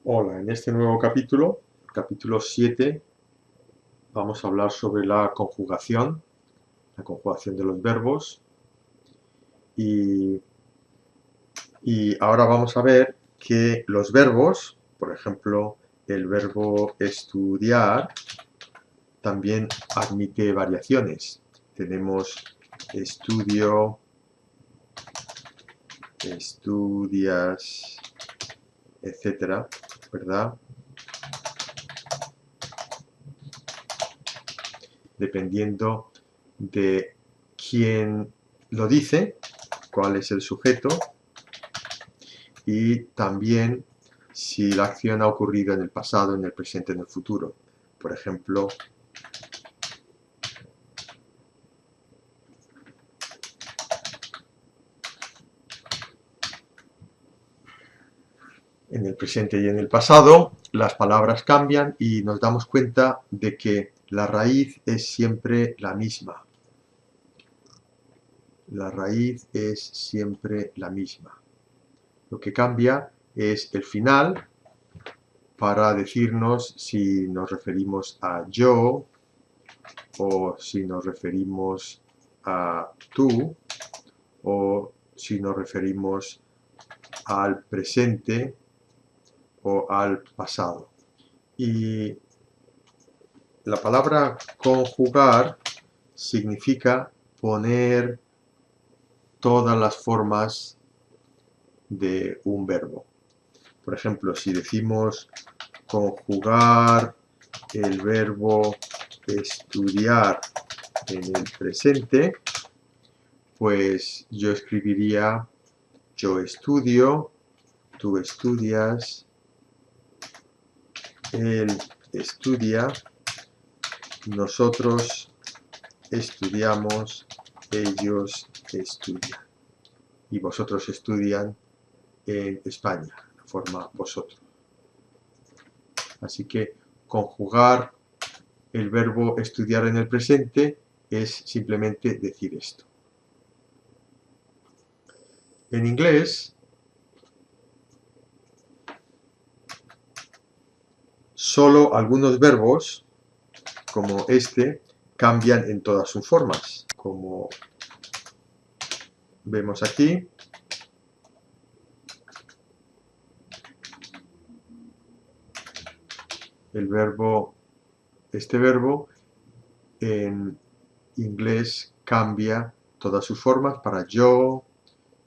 Hola, en este nuevo capítulo, capítulo 7, vamos a hablar sobre la conjugación de los verbos y, y ahora vamos a ver que los verbos, por ejemplo, el verbo estudiar, también admite variaciones. Tenemos estudio, estudias, etcétera, ¿verdad? Dependiendo de quién lo dice, cuál es el sujeto y también si la acción ha ocurrido en el pasado, en el presente, en el futuro. Por ejemplo, en el presente y en el pasado las palabras cambian y nos damos cuenta de que la raíz es siempre la misma. La raíz es siempre la misma. Lo que cambia es el final para decirnos si nos referimos a yo o si nos referimos a tú o si nos referimos al presente o al pasado. Y la palabra conjugar significa poner todas las formas de un verbo. Por ejemplo, si decimos conjugar el verbo estudiar en el presente, pues yo escribiría yo estudio, tú estudias, él estudia, nosotros estudiamos, ellos estudian y vosotros estudian en España, la forma vosotros. Así que conjugar el verbo estudiar en el presente es simplemente decir esto. En inglés, solo algunos verbos, como este, cambian en todas sus formas. Como vemos aquí, este verbo en inglés cambia todas sus formas para yo,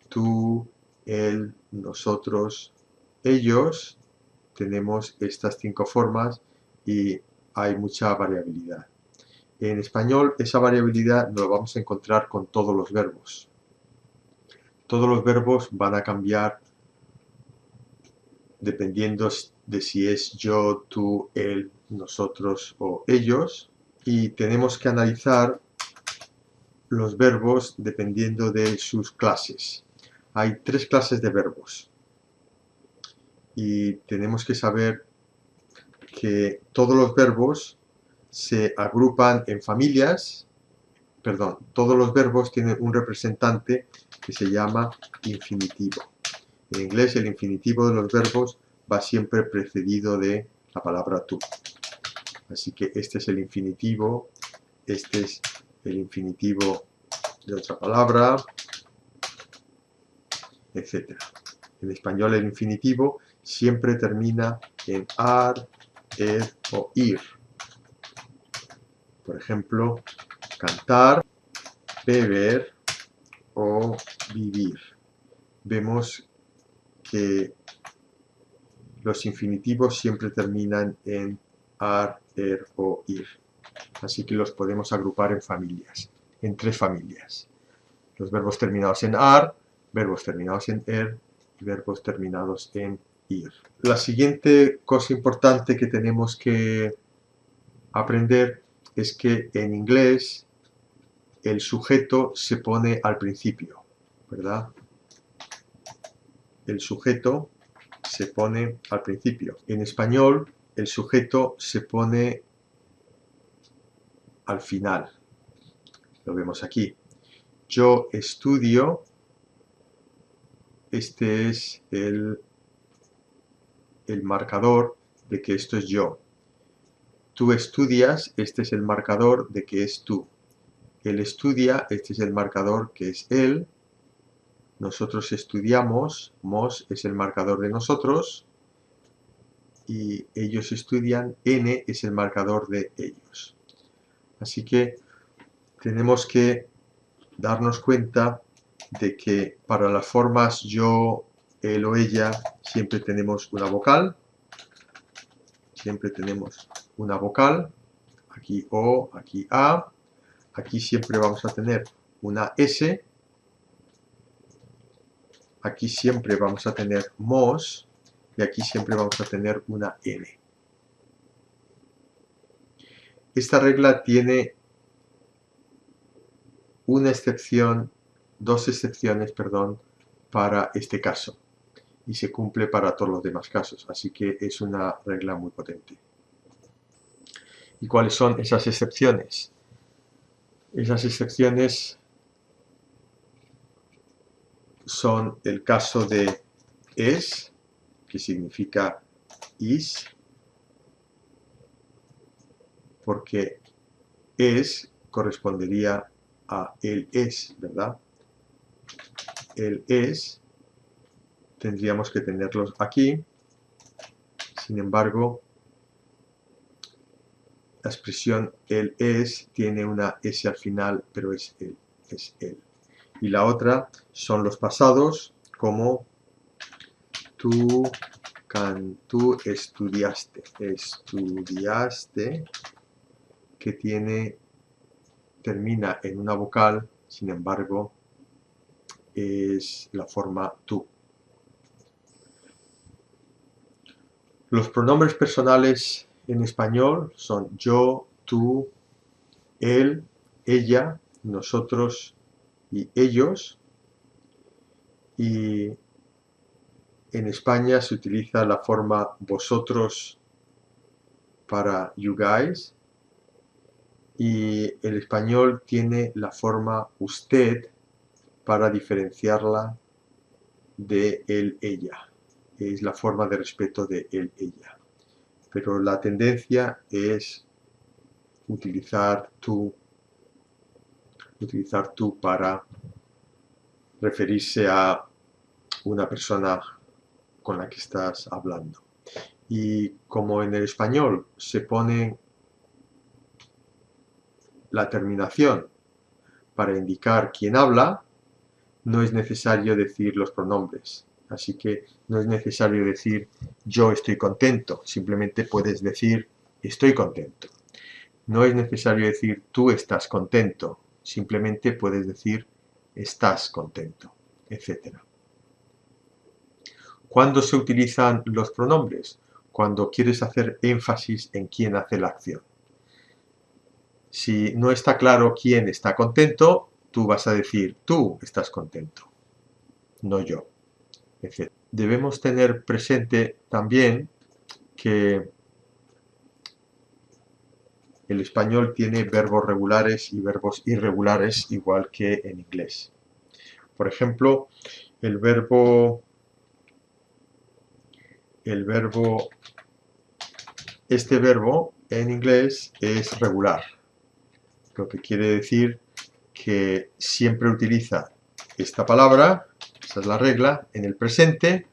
tú, él, nosotros, ellos. Tenemos estas 5 formas y hay mucha variabilidad. En español esa variabilidad no la vamos a encontrar con todos los verbos. Todos los verbos van a cambiar dependiendo de si es yo, tú, él, nosotros o ellos. Y tenemos que analizar los verbos dependiendo de sus clases. Hay 3 clases de verbos. Y tenemos que saber que todos los verbos se agrupan en familias, todos los verbos tienen un representante que se llama infinitivo. En inglés el infinitivo de los verbos va siempre precedido de la palabra tú. Así que este es el infinitivo, este es el infinitivo de otra palabra, etc. En español el infinitivo siempre termina en ar, er o ir. Por ejemplo, cantar, beber o vivir. Vemos que los infinitivos siempre terminan en ar, er o ir. Así que los podemos agrupar en familias, en 3 familias. Los verbos terminados en ar, verbos terminados en er y verbos terminados en ir. La siguiente cosa importante que tenemos que aprender es que en inglés el sujeto se pone al principio, ¿verdad? El sujeto se pone al principio. En español, el sujeto se pone al final. Lo vemos aquí. Yo estudio, este es el el marcador de que esto es yo. Tú estudias, este es el marcador de que es tú. Él estudia, este es el marcador que es él. Nosotros estudiamos, mos es el marcador de nosotros. Y ellos estudian, n es el marcador de ellos. Así que tenemos que darnos cuenta de que para las formas yo, él o ella siempre tenemos una vocal. Siempre tenemos una vocal. Aquí O, aquí A. Aquí siempre vamos a tener una S. Aquí siempre vamos a tener mos. Y aquí siempre vamos a tener una N. Esta regla tiene una excepción, dos excepciones, perdón, para este caso. Y se cumple para todos los demás casos. Así que es una regla muy potente. ¿Y cuáles son esas excepciones? Esas excepciones son el caso de es, que significa is, porque es correspondería a él es, ¿verdad? Él es, tendríamos que tenerlos aquí. Sin embargo, la expresión él es tiene una S al final, pero es él, es él. Y la otra son los pasados, como tú estudiaste, que termina en una vocal, sin embargo, es la forma tú. Los pronombres personales en español son yo, tú, él, ella, nosotros y ellos. Y en España se utiliza la forma vosotros para you guys. Y el español tiene la forma usted para diferenciarla de él, ella. Es la forma de respeto de él, ella. Pero la tendencia es utilizar tú para referirse a una persona con la que estás hablando. Y como en el español se pone la terminación para indicar quién habla, no es necesario decir los pronombres. Así que no es necesario decir yo estoy contento, simplemente puedes decir estoy contento. No es necesario decir tú estás contento, simplemente puedes decir estás contento, etc. ¿Cuándo se utilizan los pronombres? Cuando quieres hacer énfasis en quién hace la acción. Si no está claro quién está contento, tú vas a decir tú estás contento, no yo, etc. Debemos tener presente también que el español tiene verbos regulares y verbos irregulares igual que en inglés. Por ejemplo, este verbo en inglés es regular, lo que quiere decir que siempre utiliza esta palabra, esa es la regla, en el presente,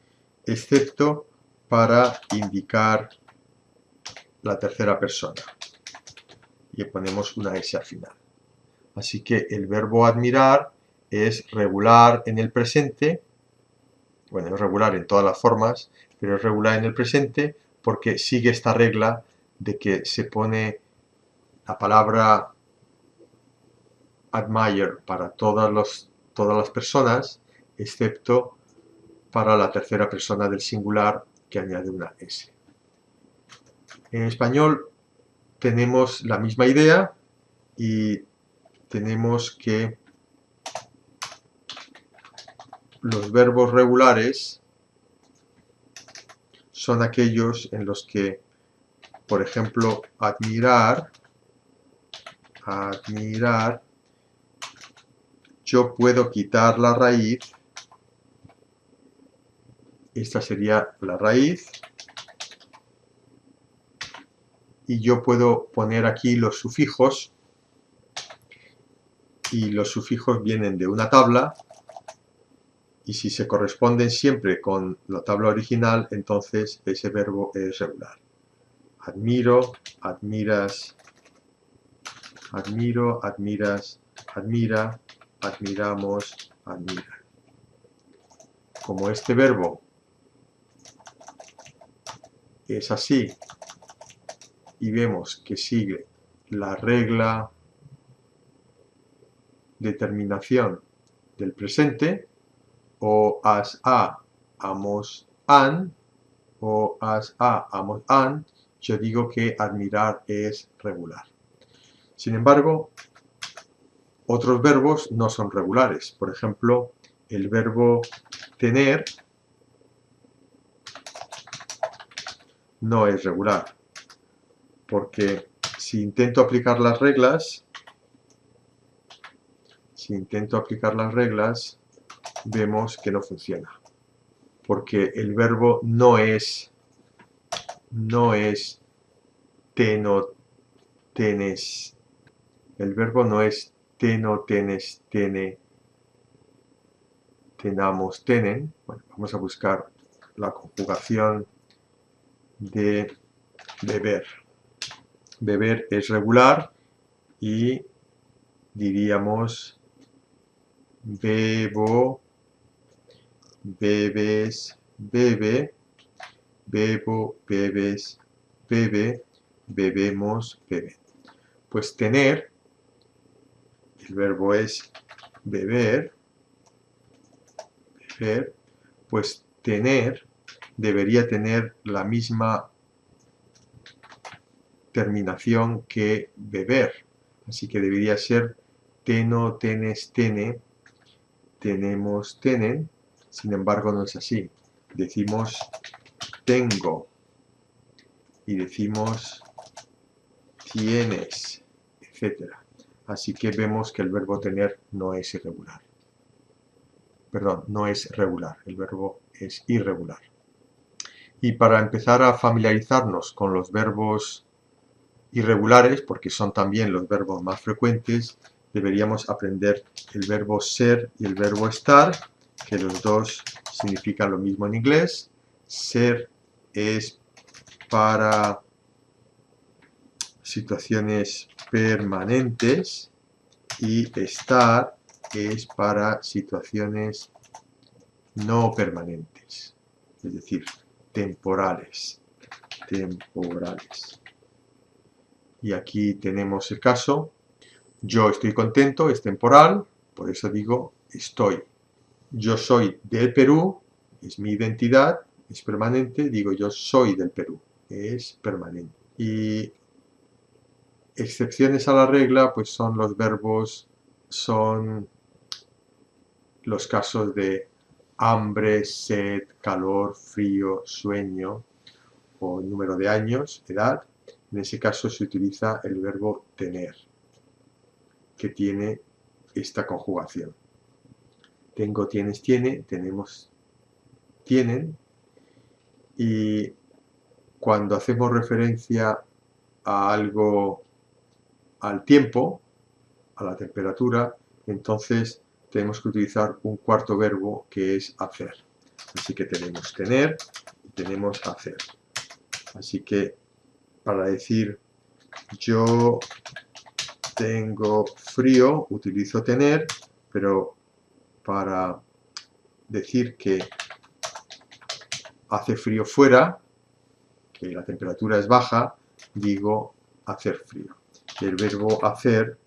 excepto para indicar la tercera persona. Y ponemos una S al final. Así que el verbo admirar es regular en el presente, bueno, es regular en todas las formas, pero es regular en el presente porque sigue esta regla de que se pone la palabra admire para todas las personas, excepto para la tercera persona del singular que añade una S. En español tenemos la misma idea y tenemos que los verbos regulares son aquellos en los que, por ejemplo, admirar, yo puedo quitar la raíz, esta sería la raíz, y yo puedo poner aquí los sufijos, y los sufijos vienen de una tabla, y si se corresponden siempre con la tabla original, entonces ese verbo es regular. Admiro, admiras, admiro, admiras, admira, admiramos, admira. Como este verbo es así y vemos que sigue la regla de terminación del presente, o as a, amos an, o as a, amos an, yo digo que admirar es regular. Sin embargo, otros verbos no son regulares. Por ejemplo, el verbo tener no es regular, porque si intento aplicar las reglas, vemos que no funciona, porque el verbo no es teno, tenes, el verbo no es teno, tenes, tene, tenamos, tenen. Bueno, vamos a buscar la conjugación de beber. Beber es regular y diríamos bebo, bebes, bebe, bebo, bebes, bebe, bebemos, beben. Pues tener, el verbo es beber, beber, pues tener debería tener la misma terminación que beber. Así que debería ser teno, tenes, tene, tenemos, tenen. Sin embargo, no es así. Decimos tengo y decimos tienes, etc. Así que vemos que el verbo tener no es irregular. Perdón, no es regular, el verbo es irregular. Y para empezar a familiarizarnos con los verbos irregulares, porque son también los verbos más frecuentes, deberíamos aprender el verbo ser y el verbo estar, que los dos significan lo mismo en inglés. Ser es para situaciones permanentes y estar es para situaciones no permanentes, es decir, temporales. Y aquí tenemos el caso, yo estoy contento, es temporal, por eso digo estoy. Yo soy del Perú, es mi identidad, es permanente, digo yo soy del Perú, es permanente. Y excepciones a la regla, pues son los verbos, son los casos de hambre, sed, calor, frío, sueño o número de años, edad. En ese caso se utiliza el verbo tener, que tiene esta conjugación. Tengo, tienes, tiene, tenemos, tienen. Y cuando hacemos referencia a algo, al tiempo, a la temperatura, entonces tenemos que utilizar un cuarto verbo que es hacer. Así que tenemos tener y tenemos hacer. Así que para decir yo tengo frío utilizo tener, pero para decir que hace frío fuera, que la temperatura es baja, digo hacer frío. Y el verbo hacer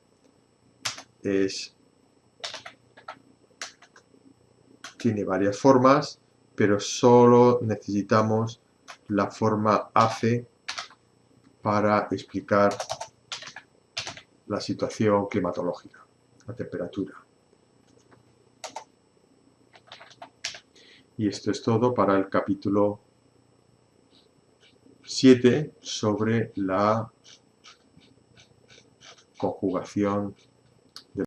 tiene varias formas, pero solo necesitamos la forma hace para explicar la situación climatológica, la temperatura. Y esto es todo para el capítulo 7 sobre la conjugación